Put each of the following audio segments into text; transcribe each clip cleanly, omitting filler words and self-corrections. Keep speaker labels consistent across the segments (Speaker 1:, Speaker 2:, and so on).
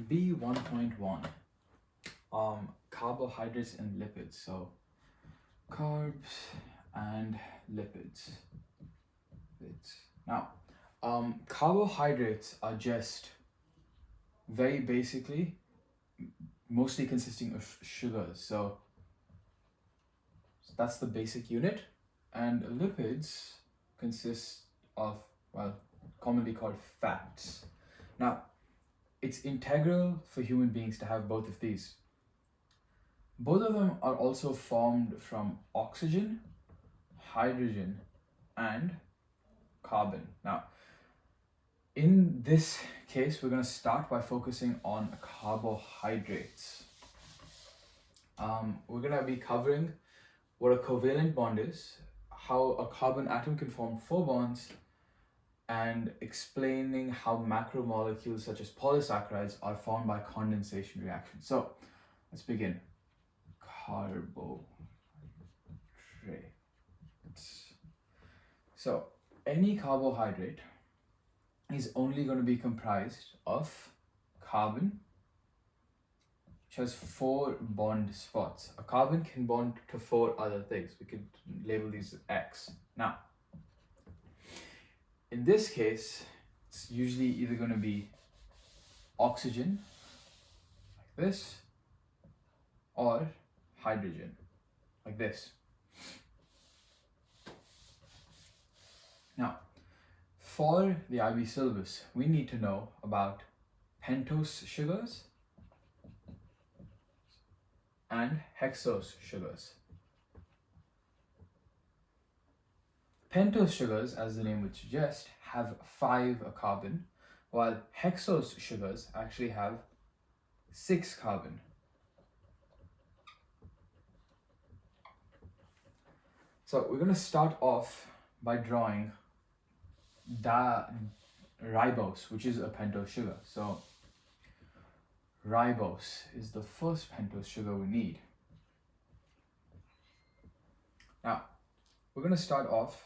Speaker 1: B1.1, carbohydrates and lipids. So carbs and lipids. Now, carbohydrates are just very basically mostly consisting of sugars. So that's the basic unit. And lipids consist of, well, commonly called fats. Now, it's integral for human beings to have both of these. Both of them are also formed from oxygen, hydrogen, and carbon. Now, in this case, we're going to start by focusing on carbohydrates. We're going to be covering what a covalent bond is, how a carbon atom can form 4 bonds, and explaining how macromolecules such as polysaccharides are formed by condensation reactions. So, let's begin. Carbohydrates. So, any carbohydrate is only going to be comprised of carbon, which has 4 bond spots. A carbon can bond to 4 other things. We could label these as X. Now, in this case, it's usually either going to be oxygen, like this, or hydrogen, like this. Now, for the IB syllabus, we need to know about pentose sugars and hexose sugars. Pentose sugars, as the name would suggest, have 5 carbon, while hexose sugars actually have 6 carbon. So we're going to start off by drawing ribose, which is a pentose sugar. So ribose is the first pentose sugar we need. Now, we're going to start off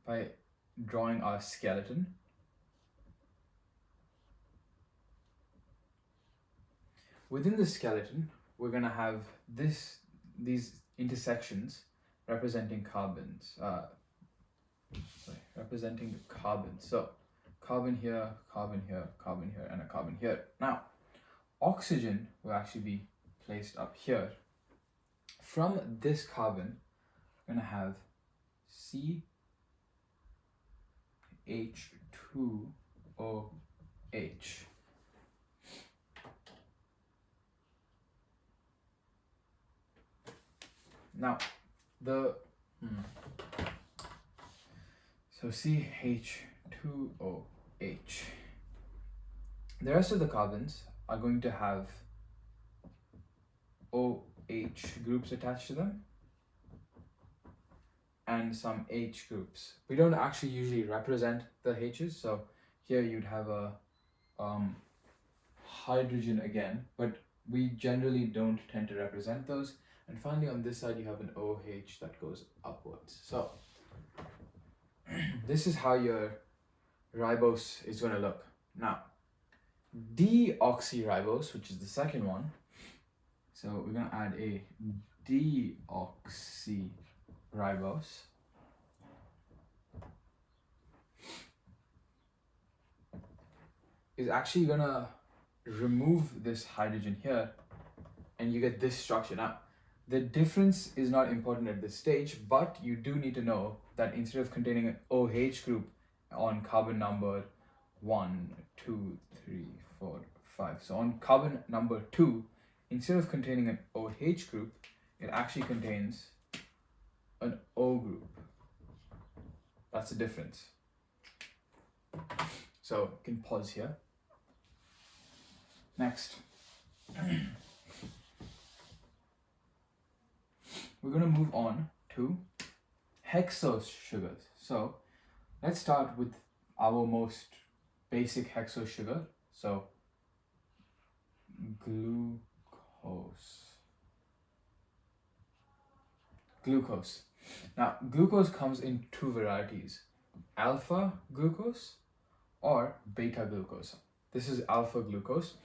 Speaker 1: by drawing our skeleton. Within the skeleton, we're going to have these intersections representing carbons. Representing carbons. So carbon here, carbon here, carbon here, and a carbon here. Now, oxygen will actually be placed up here. From this carbon, we're going to have CH2OH. Now, so CH2OH. The rest of the carbons are going to have OH groups attached to them and some H groups. We don't actually usually represent the H's, so here you'd have a hydrogen again, but we generally don't tend to represent those. And finally, on this side, you have an OH that goes upwards. So this is how your ribose is going to look. Now, deoxyribose, which is the second one, so we're going to add a deoxyribose. Is actually going to remove this hydrogen here, and you get this structure. Now, the difference is not important at this stage, but you do need to know that instead of containing an OH group on carbon number 1, 2, 3, 4, 5, so on carbon number 2, instead of containing an OH group, it actually contains an O group. That's the difference. So you can pause here. Next. We're going to move on to hexose sugars. So let's start with our most basic hexose sugar. So glucose. Now, glucose comes in 2 varieties, alpha glucose or beta glucose. This is alpha glucose,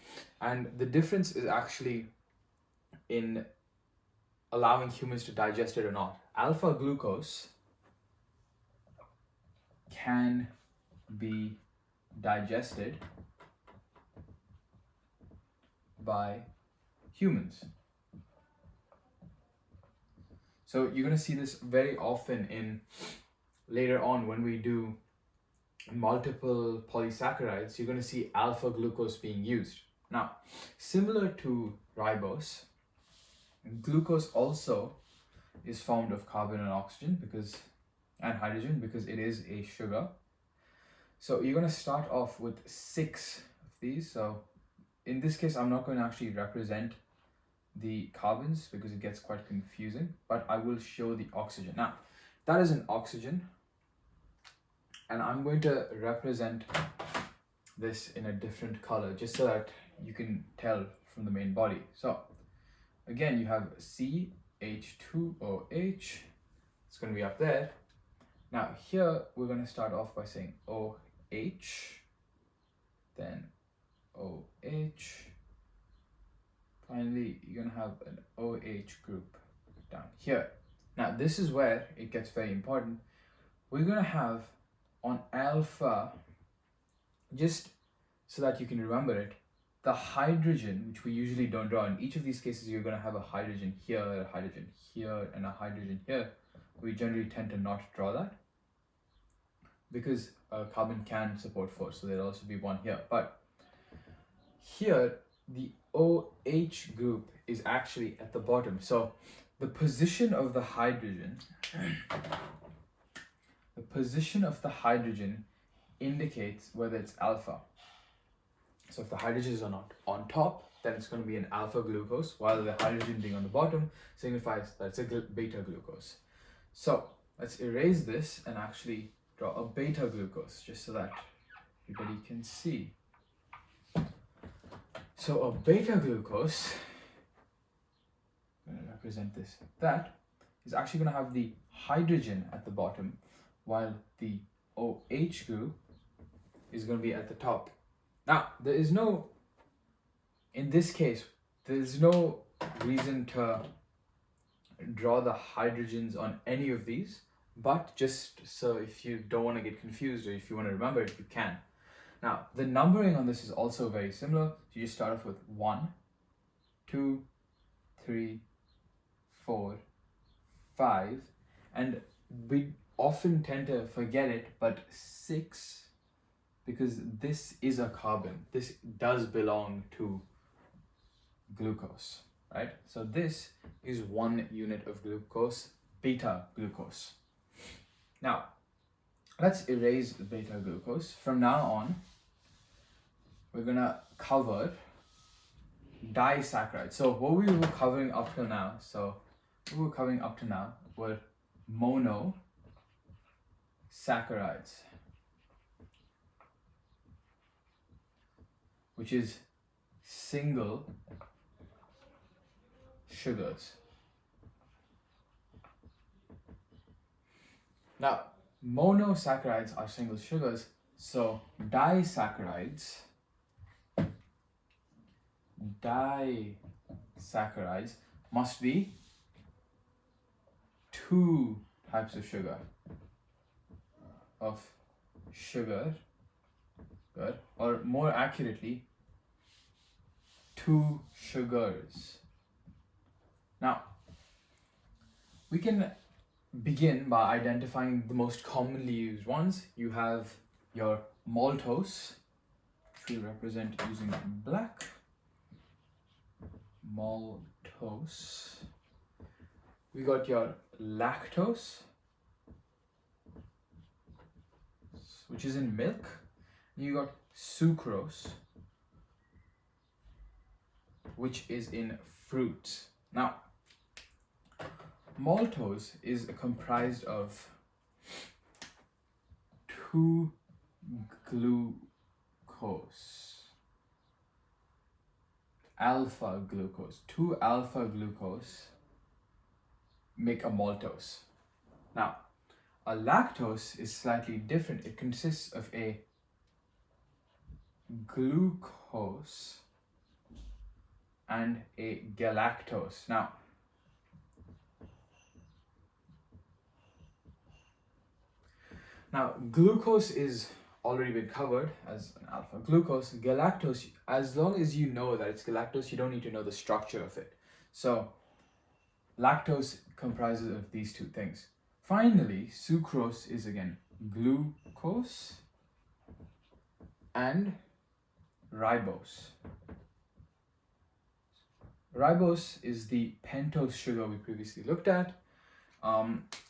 Speaker 1: and the difference is actually in allowing humans to digest it or not. Alpha glucose can be digested by humans. So you're going to see this very often in later on when we do multiple polysaccharides, you're going to see alpha glucose being used. Now, similar to ribose, glucose also is formed of carbon and oxygen and hydrogen because it is a sugar. So you're going to start off with 6 of these. So in this case, I'm not going to actually represent the carbons because it gets quite confusing, but I will show the oxygen. Now, that is an oxygen, and I'm going to represent this in a different color just so that you can tell from the main body. So again, you have CH2OH, it's going to be up there. Now here we're going to start off by saying OH, then OH, finally you're going to have an OH group down here. Now this is where it gets very important. We're going to have on alpha, just so that you can remember it, the hydrogen, which we usually don't draw. In each of these cases, you're going to have a hydrogen here, a hydrogen here, and a hydrogen here. We generally tend to not draw that because carbon can support 4, so there'll also be 1 here. But here, the OH group is actually at the bottom. So the position of the hydrogen, indicates whether it's alpha. So if the hydrogen is on top, then it's going to be an alpha glucose, while the hydrogen being on the bottom signifies that it's a beta glucose. So let's erase this and actually draw a beta glucose just so that everybody can see. So a beta glucose, I'm going to represent this, that is actually going to have the hydrogen at the bottom, while the OH group is going to be at the top. Now, in this case, there's no reason to draw the hydrogens on any of these, but just so if you don't want to get confused or if you want to remember it, you can. Now, the numbering on this is also very similar. So you just start off with 1, 2, 3, 4, 5, and we often tend to forget it, but 6, because this is a carbon. This does belong to glucose, right? So this is 1 unit of glucose, beta glucose. Now, let's erase beta glucose. From now on, we're gonna cover disaccharides. So what we were covering up till now, were monosaccharides, which is single sugars. Now, monosaccharides are single sugars, so disaccharides must be 2 types of sugar, or more accurately, 2 sugars. Now, we can begin by identifying the most commonly used ones. You have your maltose, which we represent using black. Maltose. We got your lactose, which is in milk. You got sucrose, which is in fruits. Now, maltose is comprised of 2 glucose. Alpha glucose. 2 alpha glucose make a maltose. Now, a lactose is slightly different. It consists of a glucose and a galactose. Now, glucose is already been covered as an alpha. Glucose, galactose, as long as you know that it's galactose, you don't need to know the structure of it. So, lactose comprises of these two things. Finally, sucrose is again glucose and ribose. Ribose is the pentose sugar we previously looked at.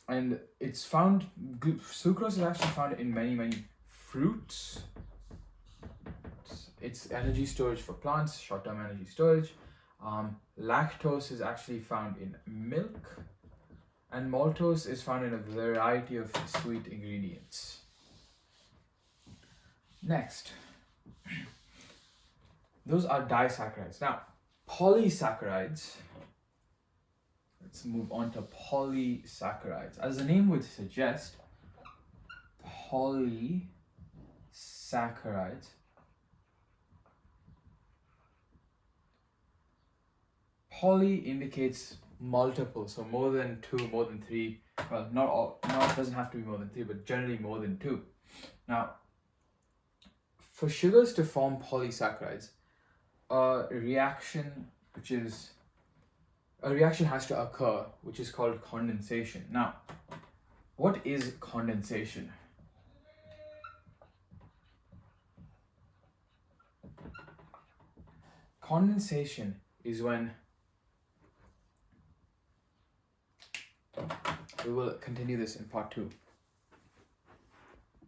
Speaker 1: And it's found, sucrose is actually found in many fruits. It's energy storage for plants, short-term energy storage. Lactose is actually found in milk, and maltose is found in a variety of sweet ingredients. Next, those are disaccharides. Now, polysaccharides. Let's move on to polysaccharides. As the name would suggest, polysaccharides. Poly indicates multiple, so more than two, more than three. Well, not all, it doesn't have to be more than three, but generally more than two. Now, for sugars to form polysaccharides, a reaction has to occur, which is called condensation. Now, what is condensation? Condensation is when, we will continue this in part 2.